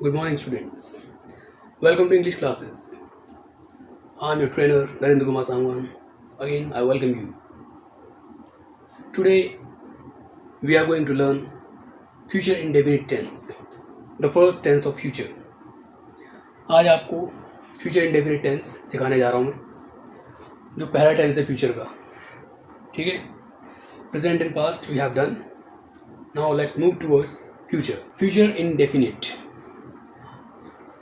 Good morning, students. Welcome to English classes. I'm your trainer, Narendra Kumar Sangwan. Again, I welcome you. Today, we are going to learn future indefinite tense, the first tense of future. आज आपको future indefinite tense सिखाने जा रहा हूँ मैं, जो पहला tense है future का. ठीक है? Present and past we have done. Now let's move towards future. Future indefinite.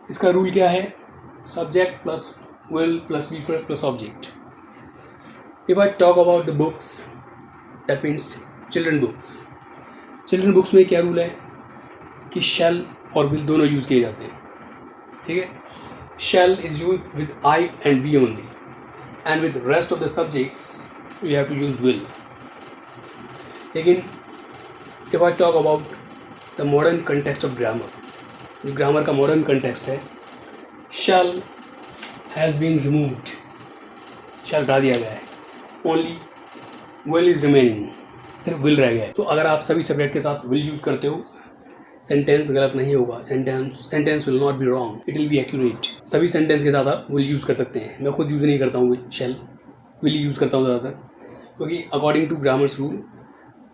इसका रूल क्या है? Subject plus will plus be first plus object. If I talk about the books, that means children books. Children books में क्या rule है कि shall और will दोनों use किए जाते हैं. ठीक है? Shall is used with I and we only, and with rest of the subjects we have to use will. लेकिन if I talk about the modern context of grammar, जो grammar का modern context है, shall has been removed, shall हटा दिया गया है, only will is remaining, सिर्फ will रह गया है. तो अगर आप सभी सब्जेक्ट के साथ will यूज़ करते हो, सेंटेंस गलत नहीं होगा, sentence will not be wrong, it will be accurate. सभी सेंटेंस के साथ आप will यूज़ कर सकते हैं. मैं खुद यूज़ नहीं करता हूँ shall, will यूज़ करता हूँ ज़्यादातर, क्योंकि according to grammar's rule,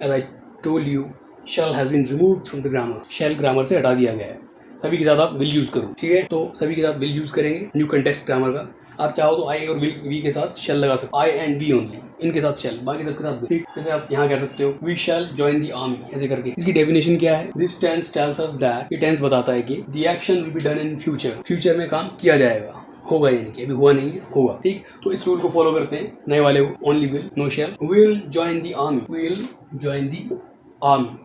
as I told you, shall has been removed from the grammar, shall grammar से हटा दिया गया है. सभी के साथ आप will यूज़ करो. ठीक है? तो सभी के साथ will यूज़ करेंगे न्यू कंटेक्स्ट ग्रामर का. आप चाहो तो I और we के साथ shall लगा सकते हो, I and we only, इनके साथ shall, बाकी सबके साथ will. ठीक, जैसे आप यहाँ कह सकते हो we shall join the army, ऐसे करके. इसकी डेफिनेशन क्या है? This tense tells us that, ये टेंस बताता है कि the action will be done in future, future में काम किया जाएगा, होगा, यानी कि अभी हुआ नहीं है, होगा. ठीक, तो इस रूल को फॉलो करते हैं नए वाले को, only will, no shall. Will join the army, will join the army,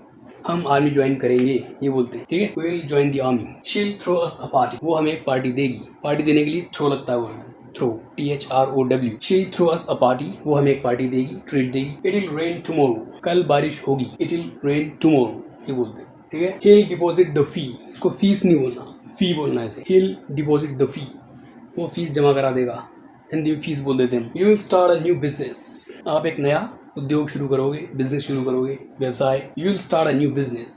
हम आर्मी ज्वाइन करेंगे, ये बोलते हैं. ठीक है? Will join the army. Shall throw us a party, वो हमें एक पार्टी देगी. पार्टी देने के लिए थ्रो लगता है, वर्ड थ्रो, THROW. शील थ्रो अस अ पार्टी, वो हमें एक पार्टी देगी, ट्रीट देगी. इट विल रेन टुमारो, कल बारिश होगी. इट विल रेन टुमारो, ये बोलते हैं. ठीक है? He will deposit the fee, इसको फीस नहीं बोलना, फी बोलना है इसे. He will deposit the fee, वो फीस जमा करा देगा. हिंदी में फीस बोल देते हैं. You will start a new business, आप एक नया उद्योग शुरू करोगे, बिजनेस शुरू करोगे, व्यवसाय. You will start a new business.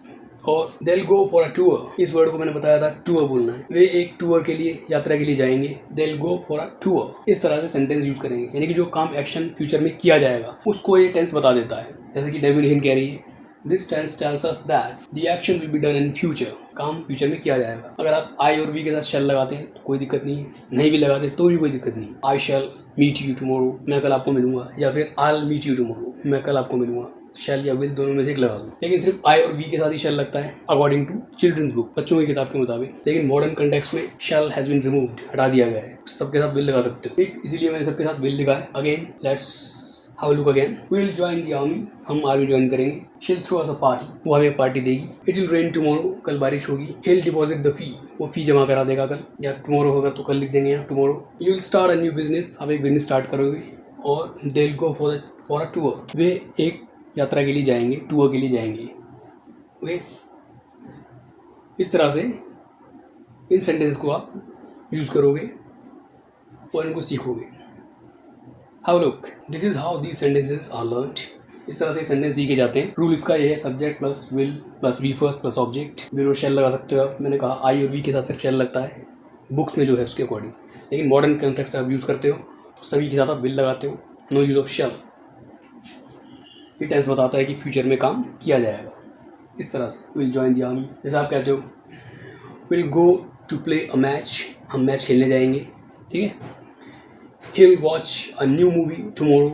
और they will go for a tour, इस वर्ड को मैंने बताया था, टूर बोलना है. वे एक टूर के लिए, यात्रा के लिए जाएंगे. दे will go for a tour. इस तरह से सेंटेंस यूज करेंगे, यानी कि जो काम एक्शन फ्यूचर में किया जाएगा उसको ये टेंस बता देता है. जैसे कि डेफिनेशन कह रही है, this tense tells us that the action will be done in future, काम फ्यूचर में किया जाएगा. अगर आप आई और वी के साथ शैल लगाते हैं तो कोई दिक्कत नहीं है, नहीं भी लगाते तो भी कोई दिक्कत नहीं. I shall meet you tomorrow, मैं कल आपको मिलूंगा. या फिर I will meet you tomorrow, मैं कल आपको मिलूंगा. शैल या विल दोनों में से एक लगा दो. लेकिन सिर्फ आई और वी के साथ ही शैल लगता है अकॉर्डिंग टू चिल्ड्रंस बुक, बच्चों की किताब के मुताबिक. लेकिन मॉडर्न कंटेक्स्ट में शैल हैज बीन रिमूव्ड, हटा दिया गया है. सबके साथ विल लगा सकते हो. ठीक, इसीलिए मैंने सबके साथ विल लिखा है. Again let's how look again. We will join the army, हम आर्मी ज्वाइन करेंगे. She'll throw us a party, वो हमें पार्टी देगी. इट विल रेन टुमारो, कल बारिश होगी. He will deposit the fee, वो फी जमा करा देगा कल, या टुमारो होगा तो कल लिख देंगे यहाँ tomorrow. You will start a new business, आप एक बिजनेस स्टार्ट करोगे. और they will go for a tour, वे एक यात्रा के लिए जाएंगे, टूर के लिए जाएंगे. ओके, इस तरह से इन सेंटेंस को आप यूज़ करोगे और इनको सीखोगे. How look, this is how these sentences are learned. इस तरह से सेंटेंस सीखे जाते हैं. रूल इसका ये है, subject plus will plus V first plus object. Will और शैल लगा सकते हो आप. मैंने कहा आई और वी के साथ सिर्फ शैल लगता है बुक्स में जो है उसके अकॉर्डिंग. लेकिन मॉडर्न कंटेक्स्ट आप यूज़ करते हो तो सभी के साथ आप विल लगाते हो, नो यूज ऑफ शैल. ये टेंस बताता है कि फ्यूचर में काम किया जाएगा. इस तरह से विल जॉइन द आर्मी, जैसे आप कहते हो will go to play a match, हम मैच खेलने जाएंगे. ठीक है? He'll watch a new movie tomorrow,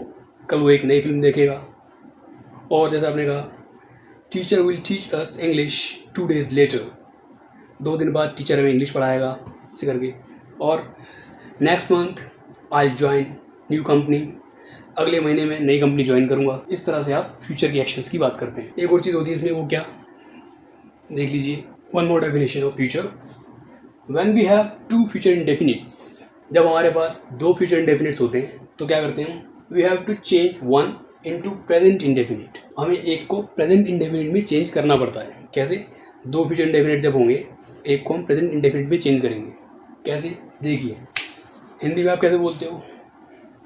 कल वो एक नई फिल्म देखेगा. और जैसे आपने कहा, teacher will teach us English 2 days later, 2 दिन बाद टीचर हमें इंग्लिश पढ़ाएगा, इसे करके. और next month I join new company, अगले महीने में नई कंपनी ज्वाइन करूँगा. इस तरह से आप फ्यूचर के एक्शंस की बात करते हैं. एक और चीज़ होती है इसमें, वो क्या, देख लीजिए. One more definition of future. When we have 2 future indefinites, जब हमारे पास 2 फ्यूचर इंडेफिनिट्स होते हैं तो क्या करते हैं, we have to change one into present indefinite. हमें एक को प्रेजेंट इंडेफिनिट में चेंज करना पड़ता है. कैसे? 2 फ्यूचर इंडेफिनिट जब होंगे, एक को हम प्रेजेंट इंडेफिनिट में चेंज करेंगे. कैसे? देखिए, हिंदी में आप कैसे बोलते हो,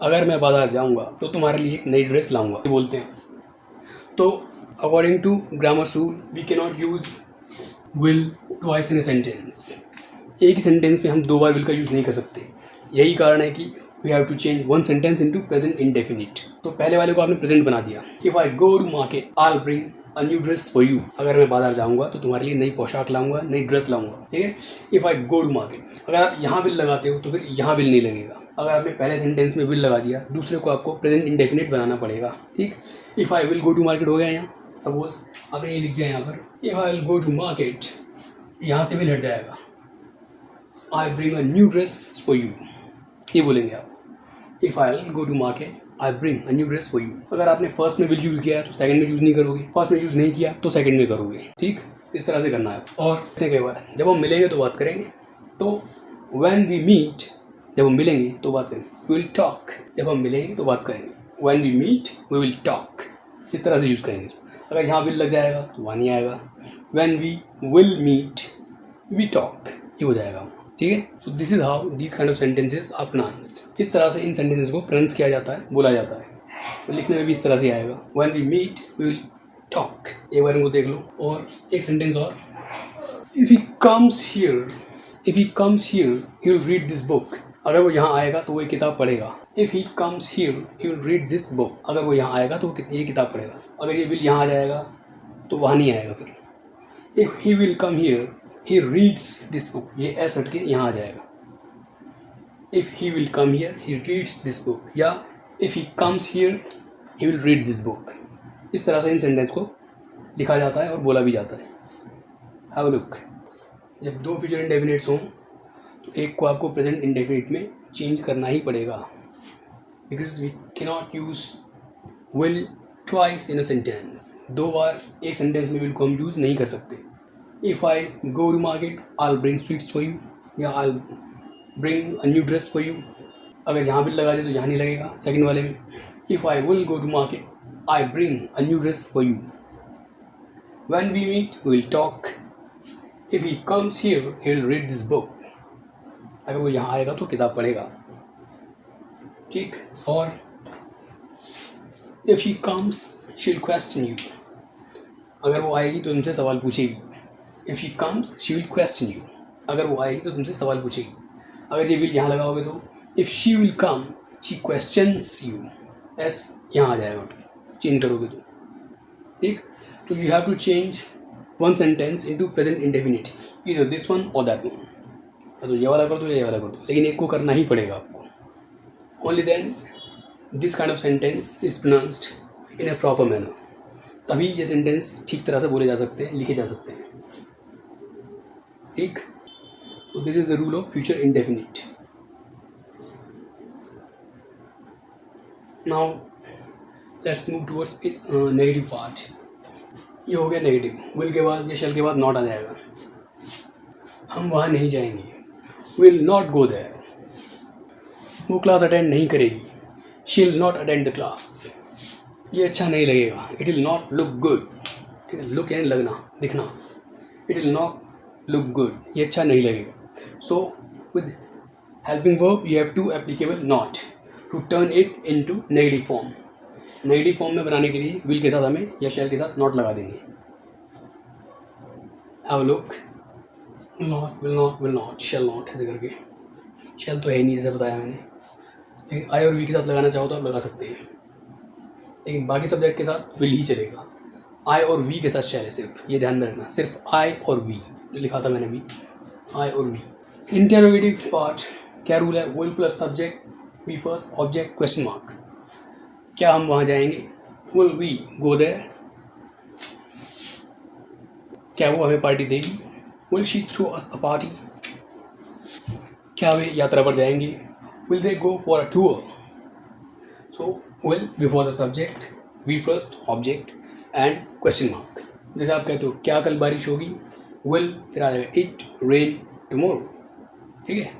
अगर मैं बाजार जाऊंगा तो तुम्हारे लिए एक नई ड्रेस लाऊंगा, ये बोलते हैं. तो according to grammar rule we can not use will twice in a sentence. एक ही सेंटेंस में हम 2 बार विल का यूज़ नहीं कर सकते। यही कारण है कि we have to change one sentence into present indefinite. तो पहले वाले को आपने प्रेजेंट बना दिया। If I go to market I will bring a new dress for you. अगर मैं बाजार जाऊंगा तो तुम्हारे लिए नई पोशाक लाऊंगा, नई ड्रेस लाऊंगा। ठीक है। If I go to market, अगर आप यहाँ विल लगाते हो तो फिर यहाँ विल नहीं लगेगा। अगर आपने पहले सेंटेंस में विल लगा दिया, दूसरे को आपको प्रेजेंट इंडेफिनिट बनाना पड़ेगा। ठीक। If I will go to market हो गया यहाँ। सपोज आपने ये लिख दिया यहाँ पर if I will go to market, यहाँ से विल हट जाएगा। I bring a new dress for you, ये बोलेंगे आप। If I will go to market I bring a new dress for you. अगर आपने फर्स्ट में विल यूज़ किया तो सेकंड में यूज़ नहीं करोगे, फर्स्ट में यूज़ नहीं किया तो सेकंड में करोगे। ठीक, इस तरह से करना है। और कई बार जब हम मिलेंगे तो बात करेंगे, तो व्हेन वी मीट, जब हम मिलेंगे तो बात करेंगे। वी विल टॉक, जब हम मिलेंगे तो बात करेंगे। When we meet we will talk, इस तरह से यूज़ करेंगे। अगर यहाँ विल लग जाएगा तो वहाँ नहीं आएगा। When we will meet we talk, ये हो जाएगा। ठीक है। So this is how these kind of sentences are pronounced. इस तरह से इन सेंटेंसेस को प्रोनाउंस किया जाता है, बोला जाता है। लिखने में भी इस तरह से आएगा। When we meet we will talk. एक बार इनको देख लो। और एक सेंटेंस और, if he comes here, if he comes here he will read this book. अगर वो यहाँ आएगा तो वो ये किताब पढ़ेगा। If he comes here he will read this book. अगर वो यहाँ आएगा तो वो ये किताब पढ़ेगा। अगर ये विल यहाँ आ जाएगा तो वहाँ नहीं आएगा फिर। If he will come here he reads this book, ये एस हट के यहाँ आ जाएगा। if he will come here he reads this book, या if he comes here he will read this book। इस तरह से इन सेंटेंस को लिखा जाता है और बोला भी जाता है। have a look। जब दो फ्यूचर इंडेफिनिट्स हों तो एक को आपको प्रेजेंट इंडेफिनिट में चेंज करना ही पड़ेगा, because we cannot use will twice in a sentence. 2 बार एक सेंटेंस में विल को हम यूज़ नहीं कर सकते। If I go to market, I'll bring sweets for you, या I'll bring a new dress for you। अगर यहाँ बिल लगा दे तो यहाँ नहीं लगेगा सेकंड वाले में। If I will go to market, I bring a new dress for you। When we meet, we will talk। If he comes here, he will read this book। अगर वो यहाँ आएगा तो किताब पढ़ेगा। ठीक। और if she comes, she'll question you। अगर वो आएगी तो तुमसे सवाल पूछेगी। If she comes, she will question you। अगर वो आएगी तो तुमसे सवाल पूछेगी। अगर ये विल यहाँ लगाओगे तो if she will come, she questions you। S यहाँ आ जाएगा, चेंज करोगे तो। ठीक। तो you have to change one sentence into present indefinite, either this one or that one। तो ये वाला कर दो या ये वाला कर दो, लेकिन एक को करना ही पड़ेगा आपको। Only then this kind of sentence is pronounced in a proper manner। तभी ये सेंटेंस ठीक तरह से बोले जा सकते हैं, लिखे जा सकते हैं। ठीक। तो this is the rule of future indefinite. Now let's move towards negative part. ये हो गया नेगेटिव। विल के बाद या शैल के बाद नॉट आ जाएगा। हम वहाँ नहीं जाएंगे, विल नॉट गो देयर। वो क्लास अटेंड नहीं करेगी, she will not attend the class. ये अच्छा नहीं लगेगा, it will not look good. ठीक है, लुक यानी लगना, दिखना। It will not look good, ये अच्छा नहीं लगेगा। So with helping verb you have to applicable not to turn it into negative form। Negative form में बनाने के लिए will के साथ हमें या shall के साथ not लगा देंगे। have a look, will not, shall not, ऐसे करके। shall तो है ही नहीं, जैसे बताया मैंने। लेकिन I और V के साथ लगाना चाहो तो आप लगा सकते हैं, लेकिन बाकी सब्जेक्ट के साथ will ही चलेगा। I और V के साथ shall है सिर्फ, ये ध्यान में रखना। सिर्फ I और V लिखा था मैंने भी, आई और वी। इंटरोगेटिव पार्ट क्या रूल है? Will plus subject, V first, object, question mark. क्या हम वहाँ जाएंगे? Will we go there? क्या वो हमें पार्टी देगी? Will she throw us a party? क्या वे यात्रा पर जाएंगे? Will they go for a tour? So will before the subject, V first, object and question mark. जैसे आप कहते हो क्या कल बारिश होगी, विल फिर आ जाएगा इट रेन टुमारो। ठीक है,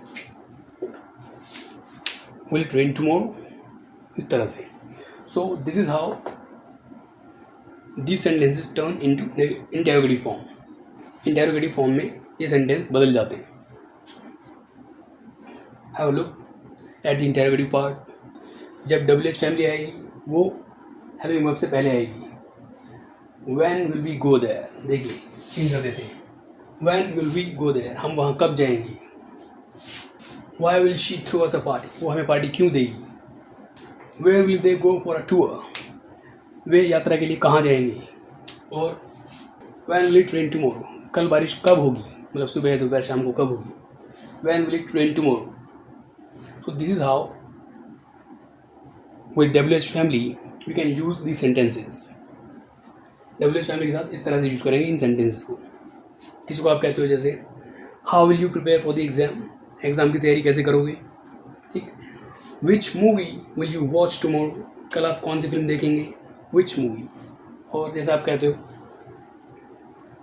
विल इट रेन टुमारो, इस तरह से। So this is how these sentences turn into interrogative form. Interrogative form में ये सेंटेंस बदल जाते हैं। Have a look at the interrogative part. जब WH फैमिली आएगी वो हेल्पिंग वर्ब से पहले आएगी। When will we go there, देखिए चेंज कर देते हैं। When will we go there, हम वहाँ कब जाएंगे। Why will she throw us a party, वो हमें पार्टी क्यों देगी. Where will they go for a tour, वे यात्रा के लिए कहाँ जाएंगे. और when will it rain tomorrow, कल बारिश कब होगी, मतलब सुबह दोपहर शाम को कब होगी. When will it rain tomorrow. So this is how with WH family we can use the sentences. WH family के साथ इस तरह से यूज करेंगे इन सेंटेंसेस को. किसी को आप कहते हो जैसे how will you prepare for the exam, exam की तैयारी कैसे करोगे. ठीक. Which movie will you watch tomorrow, कल आप कौन सी फिल्म देखेंगे. Which movie. और जैसे आप कहते हो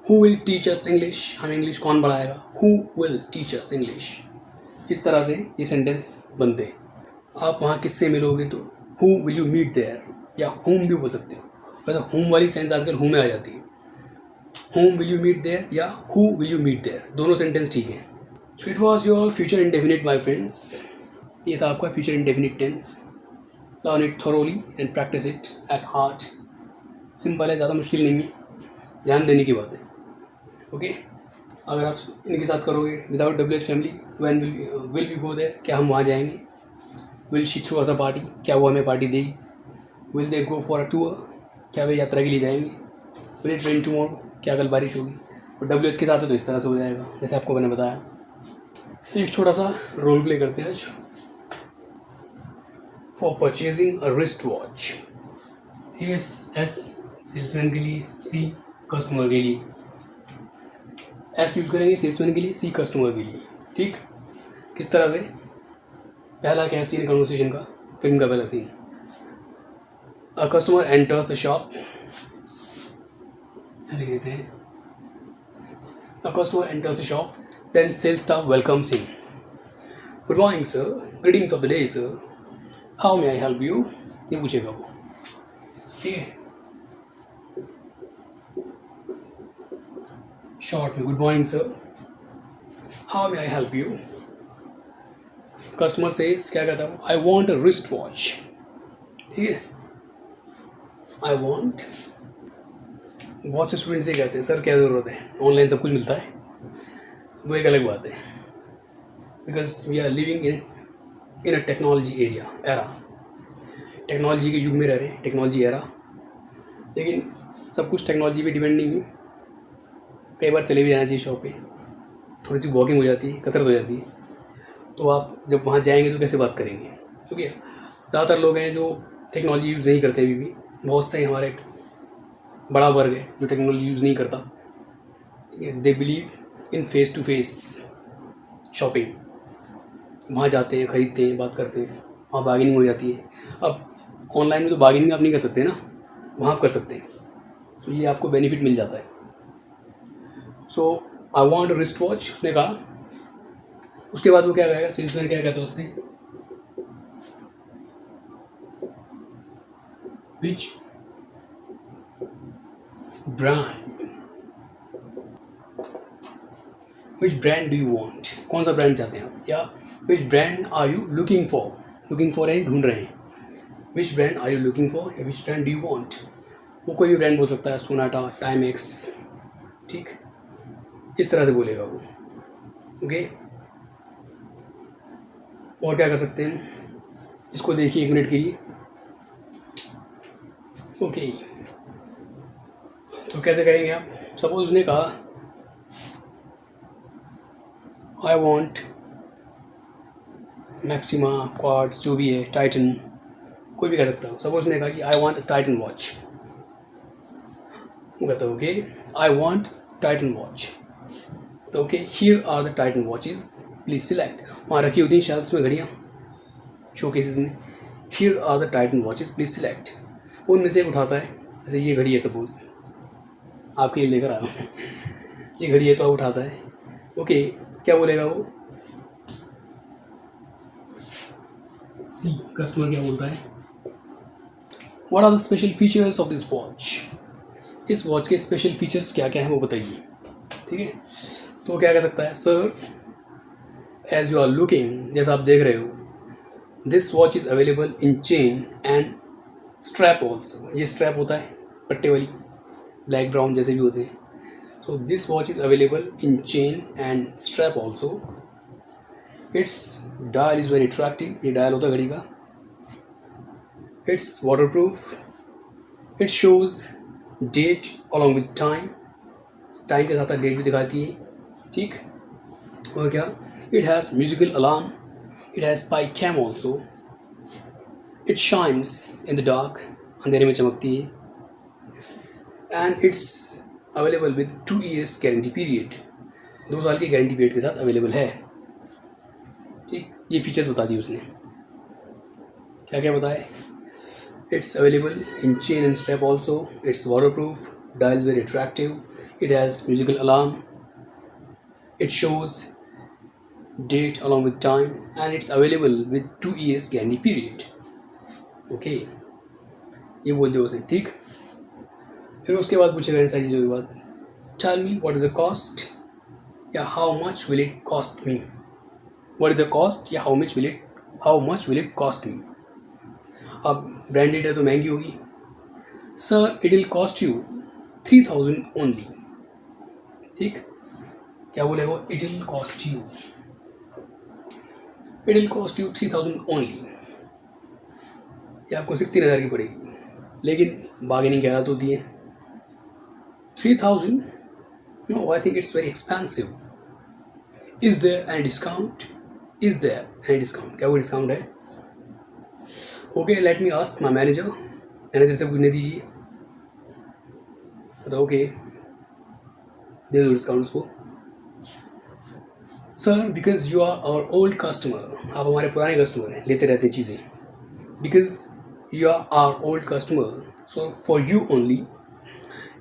who will teach us English, हमें इंग्लिश कौन पढ़ाएगा. Who will teach us English. इस तरह से ये सेंटेंस बनते हैं. आप वहाँ किससे मिलोगे तो who will you meet there या होम भी बोल सकते हो. वैसे होम वाली सेंस आजकल हु में आ जाती है. Whom will you meet there या who will you meet there, दोनों सेंटेंस ठीक है. So it was your future indefinite my friends. ये था आपका future indefinite tense. Learn it thoroughly and practise it at heart. Simple है, ज़्यादा मुश्किल नहीं है, ध्यान देने की बात है. ओके. अगर आप इनके साथ करोगे without WH family, when will we go there, क्या हम वहाँ जाएंगे. Will she throw us a party, क्या वो हमें पार्टी देगी. Will they go for a tour, क्या वे यात्रा के लिए जाएंगे. विल इट रेन टुमारो, क्या कल बारिश होगी. और WH के साथ है तो इस तरह से हो जाएगा जैसे आपको मैंने बताया. एक छोटा सा रोल प्ले करते हैं आज. For purchasing a wrist watch. S salesman के लिए, C कस्टमर के लिए. S यूज करेंगे सेल्समैन के लिए, C कस्टमर के लिए. ठीक. किस तरह से. पहला क्या सीन कन्वर्सेशन का, फिल्म का पहला scene. A customer enters a shop, लिख देते हैं. A customer enters a shop, then sales staff welcomes him. Good morning sir, greetings of the day sir, how may I help you, ये पूछेगा वो. ठीक है. शॉर्ट में good morning sir, how may I help you. Customer sales क्या कहता है, I want a wrist watch. ठीक है. आई वॉन्ट, बहुत से स्टूडेंट से कहते हैं सर क्या ज़रूरत है, ऑनलाइन सब कुछ मिलता है. वो एक अलग बात है, because we are living in a technology era. Technology के युग में रह रहे हैं, टेक्नोलॉजी एरा. लेकिन सब कुछ टेक्नोलॉजी पे डिपेंड नहीं है. कई बार चले भी जाना चाहिए शॉप पे, थोड़ी सी वॉकिंग हो जाती है, कसरत हो जाती है. तो आप जब वहाँ जाएंगे तो कैसे बात करेंगे. क्योंकि ज़्यादातर लोग हैं जो टेक्नोलॉजी यूज़ नहीं करते. अभी भी बहुत से हमारे बड़ा वर्ग है जो टेक्नोलॉजी यूज़ नहीं करता. They believe in face to face shopping. वहाँ जाते हैं, ख़रीदते हैं, बात करते हैं, वहाँ बार्गेनिंग हो जाती है. अब ऑनलाइन में तो बार्गेनिंग आप नहीं कर सकते ना, वहाँ आप कर सकते हैं. तो ये आपको बेनिफिट मिल जाता है. सो आई वॉन्ट रिस्ट वॉच उसने कहा. उसके बाद वो क्या कहेगा, सेल्समैन क्या कहता है उससे, which brand do you want, कौन सा ब्रांड चाहते हैं आप. या which brand are you looking for, looking for है ढूंढ रहे हैं. Which brand are you looking for या which brand do you want. वो कोई भी ब्रांड बोल सकता है, सोनाटा, टाइमेक्स. ठीक. इस तरह से बोलेगा वो. ओके. और क्या कर सकते हैं, इसको देखिए 1 मिनट के लिए. ओके. तो कैसे करेंगे आप. सपोज उसने कहा आई वॉन्ट मैक्सिमा, क्वार्ट्स, जो भी है, टाइटन, कोई भी कह सकता है. सपोज उसने कहा कि आई वॉन्ट टाइटन वॉच. वो कहता है okay I want Titan watch. तो okay here are the Titan watches please select. वहाँ रखी होती हैं शेल्फ्स में घड़ियाँ, शो केसेस में. Here are the Titan watches please select. उनमें से एक उठाता है, जैसे ये घड़ी है सपोज आपके लिए लेकर आया हूँ. ये घड़ी है तो आप उठाता है. ओके. क्या बोलेगा वो, सी कस्टमर क्या बोलता है, what are the special features of this watch. इस वॉच के स्पेशल फीचर्स क्या क्या हैं वो बताइए. ठीक है. तो क्या कह सकता है, sir as you are looking, जैसा आप देख रहे हो, this watch is available in chain and strap also. ये स्ट्रैप होता है पट्टे वाली, ब्लैक ब्राउन जैसे भी होते हैं. So this watch is available in chain and strap also it's dial is very attractive, ये डायल होता है घड़ी का. It's waterproof. It shows date along with time, time के साथ साथ डेट भी दिखाती है. ठीक. और क्या, it has musical alarm. It has spy cam also. It shines in the dark, अंधेरे में चमकती है. And it's available with 2 years guarantee period, 2 साल की गारंटी पीरियड के साथ अवेलेबल है. ठीक. ये फीचर्स बता दिए उसने. क्या क्या बताए? It's available in chain and strap also. It's waterproof. Dial is very attractive. It has musical alarm. It shows date along with time and it's available with 2 years guarantee period. Okay, ये बोल दिया उसने. ठीक. फिर उसके बाद पूछेगा इन सारी चीज़ों के बाद, tell me what is the cost, या how much will it cost me. What is the cost या how much will it cost me. अब ब्रांडेड है तो महंगी होगी. Sir it will cost you 3000 only. ठीक. क्या बोलेगा? It will cost you 3000 only. ये आपको सिर्फ 3000 की पड़ेगी, लेकिन बार्गेनिंग की आदत होती है. 3000, no, I think it's very expensive. Is there any discount? क्या कोई डिस्काउंट है? Okay, let me ask my manager. Manager से पूछने दीजिए. बताओ. ओके, दे दो डिस्काउंट उसको. Sir because you are our old customer, आप हमारे पुराने कस्टमर हैं, लेते रहते हैं चीज़ें. Because you are our old customer, so for you only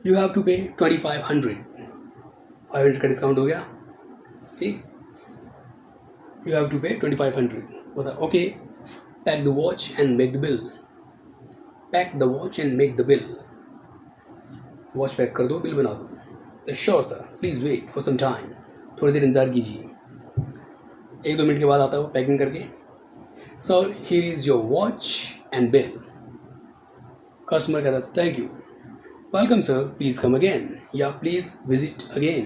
you have to pay 2500. 500 का डिस्काउंट हो गया. ठीक. you have to pay 2500. बता. Okay, pack the watch and make the bill. Watch pack कर दो, बिल बना दो. Sure sir, please wait for some time. थोड़ी देर इंतजार कीजिए. 1-2 मिनट के बाद आता है वो पैकिंग करके. Sir here is your watch and bill. Customer कहता है thank you. Welcome sir, please come again. Yeah, please visit again.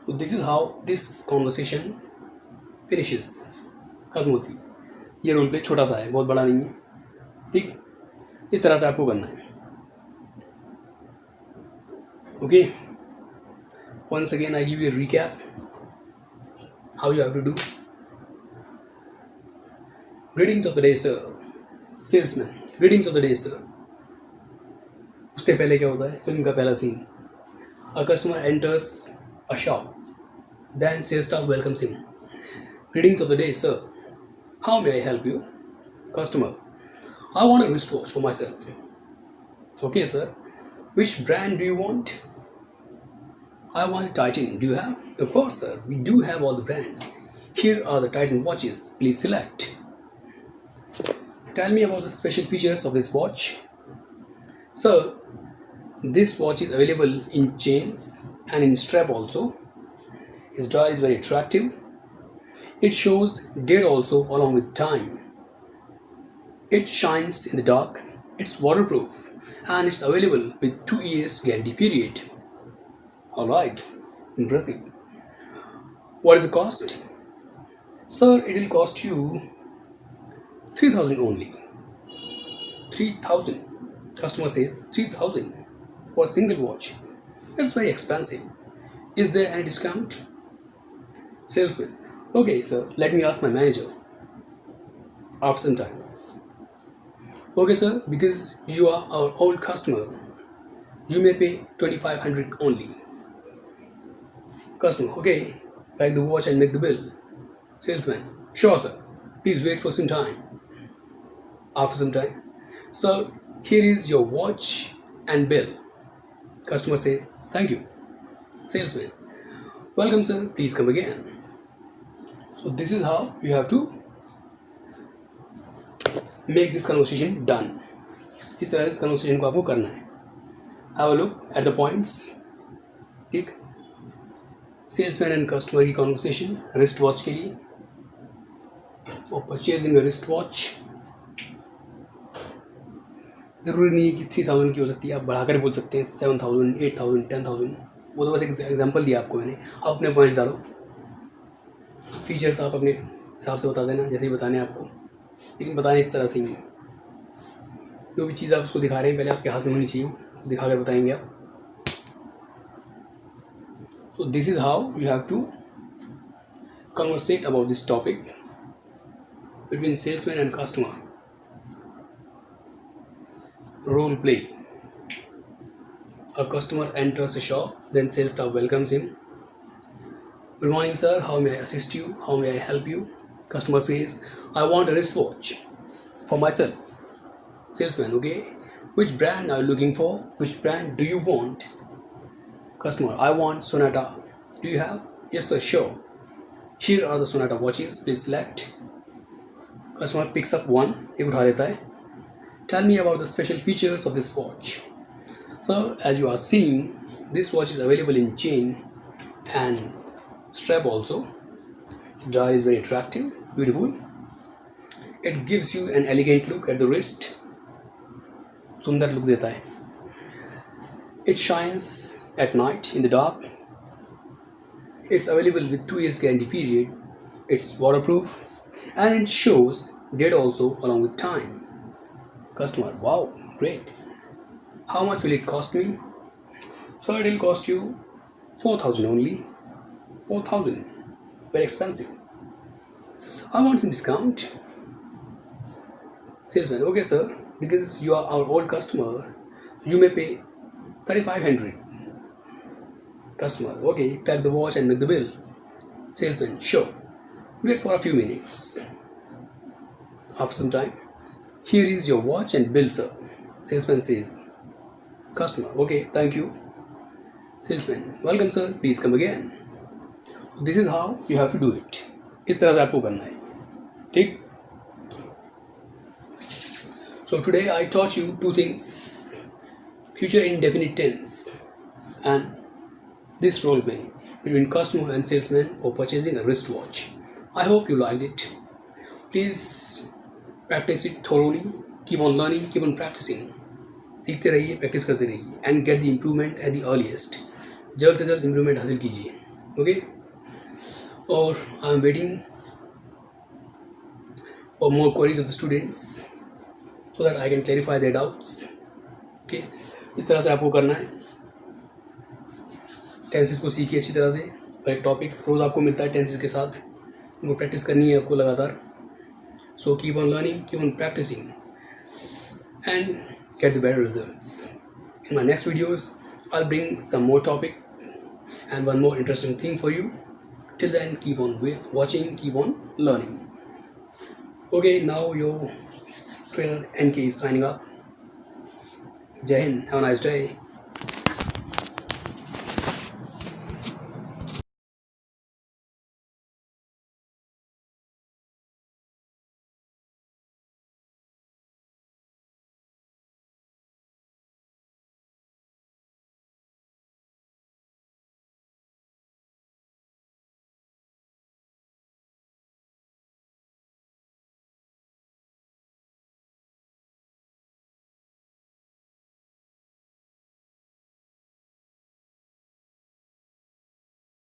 So this is how this conversation finishes. खत्म होती. ये रोल प्ले छोटा सा है, बहुत बड़ा नहीं है. ठीक. इस तरह से आपको करना है. Okay. Once again I give you a recap how you have to do. Greetings of the day sir. Salesman. Greetings of the day sir. उससे पहले क्या होता है? फिल्म का पहला scene. A customer enters a shop, then sales staff welcomes him. Greetings of the day sir, how may I help you. Customer, I want a wrist watch for myself. Okay sir, which brand do you want. I want Titan. Do you have. Of course sir, we do have all the brands. Here are the Titan watches, please select. Tell me about the special features of this watch. Sir, this watch is available in chains and in strap also. Its dial is very attractive. It shows date also along with time. It shines in the dark. It's waterproof and it's available with 2 years guarantee period. Alright, impressive. What is the cost? Sir, it will cost you 3000 only. 3000. Customer says 3000 for a single watch. It's very expensive. Is there any discount? Salesman, okay sir, let me ask my manager after some time. Okay sir, because you are our old customer, you may pay 2500 only. Customer, okay, pack the watch and make the bill. Salesman, sure sir, please wait for some time. After some time, sir, here is your watch and bill. Customer says thank you. Salesman, welcome sir, please come again. So this is how you have to make this conversation done. इस तरह इस conversation को आपको करना है. Have a look at the points. ठीक. Salesman and customer की conversation wrist watch के लिए, और परचेजिंग रिस्ट वॉच. ज़रूरी नहीं है कि 3000 की हो सकती है, आप बढ़ाकर बोल सकते हैं 7000, 8000, 10000. वो तो बस एक एग्जाम्पल दिया आपको मैंने. आप अपने पॉइंट्स डालो. फीचर्स आप अपने हिसाब से बता देना, जैसे ही बताने आपको, लेकिन बताएं इस तरह से ही। जो भी चीज़ आप उसको दिखा रहे हैं पहले आपके हाथ में होनी चाहिए, दिखा कर बताएंगे आप। So this is how you have to conversate about this topic between salesman and customer. Role play. A customer enters a shop, then sales staff welcomes him. Good morning, sir. How may I assist you? How may I help you? Customer says, I want a wristwatch for myself. Salesman, okay. Which brand are you looking for? Which brand do you want? Customer, I want Sonata. Do you have? Yes, sir, sure. Here are the Sonata watches. Please select. Customer picks up one. एक उठा लेता है. Tell me about the special features of this watch. Sir, as you are seeing, this watch is available in chain and strap also. The dial is very attractive, beautiful. It gives you an elegant look at the wrist. सुंदर look देता है. It shines at night in the dark. It's available with 2 years guarantee period. It's waterproof and it shows date also along with time. Customer, wow, great. How much will it cost me? Sir, it will cost you 4,000 only. 4,000, very expensive. I want some discount. Salesman, okay sir, because you are our old customer, you may pay 3,500. Customer, okay, pack the watch and make the bill. Salesman, sure. Wait for a few minutes. After some time, here is your watch and bill, sir. Salesman says. Customer, okay, thank you. Salesman, welcome sir, please come again. This is how you have to do it. इस तरह से आपको करना है, ठीक? So today I taught you two things: future indefinite tense and this role play between customer and salesman for purchasing a wristwatch. I hope you liked it. Please practice it thoroughly. Keep on learning, keep on practicing. सीखते रहिए, practice करते रहिए and get the improvement at the earliest. जल्द से जल्द improvement हासिल कीजिए, okay? और I am waiting for more queries of the students so that I can clarify their doubts. Okay, इस तरह से आपको करना है. टेंसेस को सीखिए अच्छी तरह से, और एक टॉपिक रोज़ आपको मिलता है टेंसेस के साथ, उनको प्रैक्टिस करनी है आपको लगातार. So keep on learning, keep on practising and get the better results. In my next videos, I'll bring some more topic and one more interesting thing for you. Till then, keep on watching, keep on learning. Okay, now your trainer NK is signing up. Jai Hind, have a nice day.